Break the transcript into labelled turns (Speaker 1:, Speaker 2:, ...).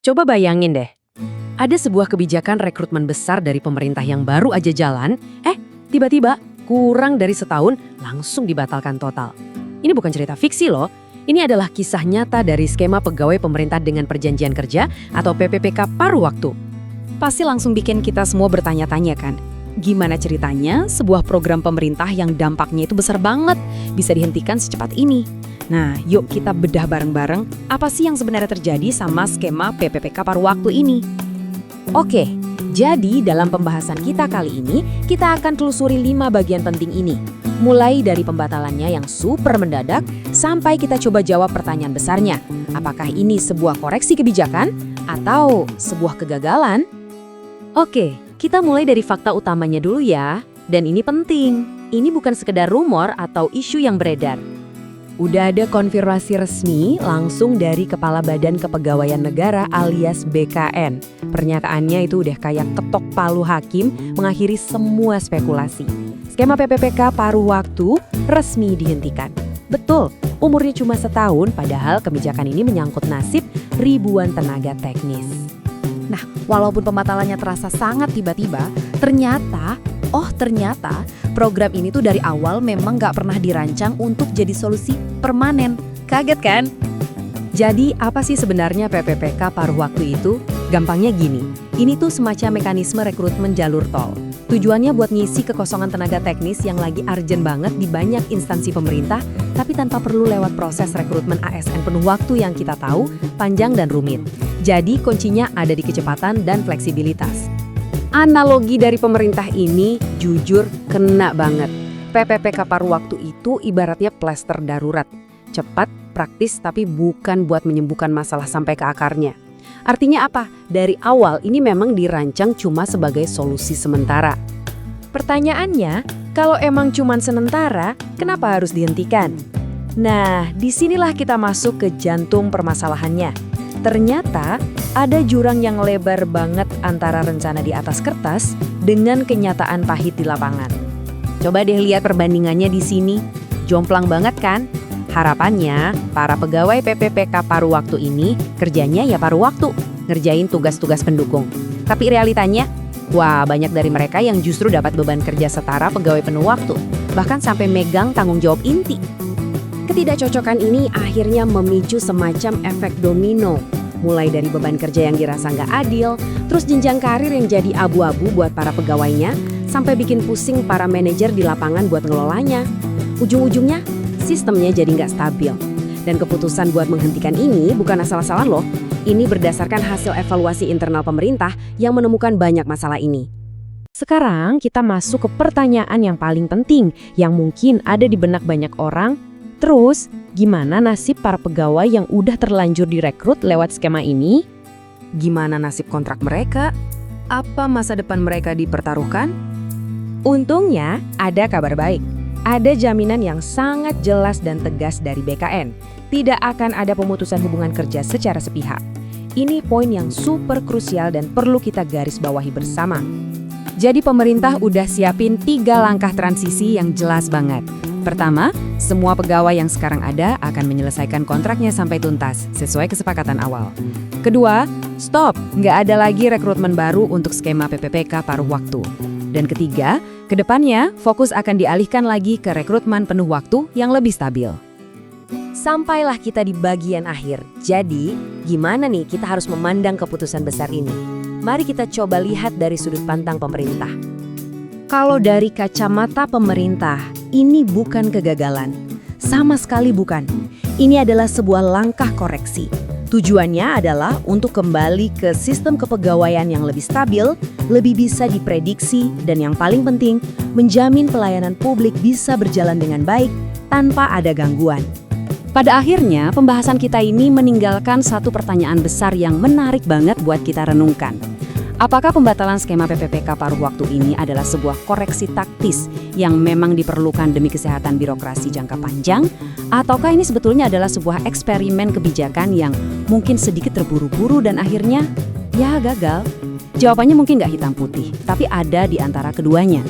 Speaker 1: Coba bayangin deh, ada sebuah kebijakan rekrutmen besar dari pemerintah yang baru aja jalan, tiba-tiba kurang dari setahun langsung dibatalkan total. Ini bukan cerita fiksi loh, ini adalah kisah nyata dari skema pegawai pemerintah dengan perjanjian kerja atau PPPK paruh waktu.
Speaker 2: Pasti langsung bikin kita semua bertanya-tanya kan, gimana ceritanya sebuah program pemerintah yang dampaknya itu besar banget bisa dihentikan secepat ini? Nah, yuk kita bedah bareng-bareng apa sih yang sebenarnya terjadi sama skema PPPK paruh waktu ini.
Speaker 1: Oke, jadi dalam pembahasan kita kali ini, kita akan telusuri 5 bagian penting ini. Mulai dari pembatalannya yang super mendadak, sampai kita coba jawab pertanyaan besarnya. Apakah ini sebuah koreksi kebijakan atau sebuah kegagalan? Oke, kita mulai dari fakta utamanya dulu ya. Dan ini penting, ini bukan sekedar rumor atau isu yang beredar. Udah ada konfirmasi resmi langsung dari Kepala Badan Kepegawaian Negara alias BKN. Pernyataannya itu udah kayak ketok palu hakim mengakhiri semua spekulasi. Skema PPPK paruh waktu resmi dihentikan. Betul, umurnya cuma setahun padahal kebijakan ini menyangkut nasib ribuan tenaga teknis.
Speaker 2: Nah, walaupun pembatalannya terasa sangat tiba-tiba, ternyata program ini tuh dari awal memang nggak pernah dirancang untuk jadi solusi permanen. Kaget kan?
Speaker 1: Jadi apa sih sebenarnya PPPK paruh waktu itu? Gampangnya gini, ini tuh semacam mekanisme rekrutmen jalur tol. Tujuannya buat ngisi kekosongan tenaga teknis yang lagi urgent banget di banyak instansi pemerintah, tapi tanpa perlu lewat proses rekrutmen ASN penuh waktu yang kita tahu panjang dan rumit. Jadi kuncinya ada di kecepatan dan fleksibilitas. Analogi dari pemerintah ini jujur kena banget. PPPK paruh waktu itu ibaratnya plester darurat. Cepat, praktis, tapi bukan buat menyembuhkan masalah sampai ke akarnya. Artinya apa? Dari awal ini memang dirancang cuma sebagai solusi sementara. Pertanyaannya, kalau emang cuma sementara, kenapa harus dihentikan? Nah, disinilah kita masuk ke jantung permasalahannya. Ternyata ada jurang yang lebar banget antara rencana di atas kertas dengan kenyataan pahit di lapangan. Coba deh lihat perbandingannya di sini. Jomplang banget kan? Harapannya, para pegawai PPPK paruh waktu ini kerjanya ya paruh waktu, ngerjain tugas-tugas pendukung. Tapi realitanya, wah banyak dari mereka yang justru dapat beban kerja setara pegawai penuh waktu, bahkan sampai megang tanggung jawab inti. Ketidakcocokan ini akhirnya memicu semacam efek domino. Mulai dari beban kerja yang dirasa nggak adil, terus jenjang karir yang jadi abu-abu buat para pegawainya, sampai bikin pusing para manajer di lapangan buat ngelolanya. Ujung-ujungnya, sistemnya jadi nggak stabil. Dan keputusan buat menghentikan ini bukan asal-asalan loh. Ini berdasarkan hasil evaluasi internal pemerintah yang menemukan banyak masalah ini. Sekarang kita masuk ke pertanyaan yang paling penting, yang mungkin ada di benak banyak orang. Terus, gimana nasib para pegawai yang udah terlanjur direkrut lewat skema ini? Gimana nasib kontrak mereka? Apa masa depan mereka dipertaruhkan? Untungnya, ada kabar baik. Ada jaminan yang sangat jelas dan tegas dari BKN. Tidak akan ada pemutusan hubungan kerja secara sepihak. Ini poin yang super krusial dan perlu kita garis bawahi bersama. Jadi pemerintah udah siapin 3 langkah transisi yang jelas banget. Pertama, semua pegawai yang sekarang ada akan menyelesaikan kontraknya sampai tuntas, sesuai kesepakatan awal. Kedua, stop, nggak ada lagi rekrutmen baru untuk skema PPPK paruh waktu. Dan ketiga, kedepannya fokus akan dialihkan lagi ke rekrutmen penuh waktu yang lebih stabil. Sampailah kita di bagian akhir. Jadi, gimana nih kita harus memandang keputusan besar ini? Mari kita coba lihat dari sudut pandang pemerintah. Kalau dari kacamata pemerintah, ini bukan kegagalan. Sama sekali bukan. Ini adalah sebuah langkah koreksi. Tujuannya adalah untuk kembali ke sistem kepegawaian yang lebih stabil, lebih bisa diprediksi, dan yang paling penting, menjamin pelayanan publik bisa berjalan dengan baik tanpa ada gangguan. Pada akhirnya, pembahasan kita ini meninggalkan satu pertanyaan besar yang menarik banget buat kita renungkan. Apakah pembatalan skema PPPK paruh waktu ini adalah sebuah koreksi taktis yang memang diperlukan demi kesehatan birokrasi jangka panjang? Ataukah ini sebetulnya adalah sebuah eksperimen kebijakan yang mungkin sedikit terburu-buru dan akhirnya ya gagal? Jawabannya mungkin nggak hitam putih, tapi ada di antara keduanya.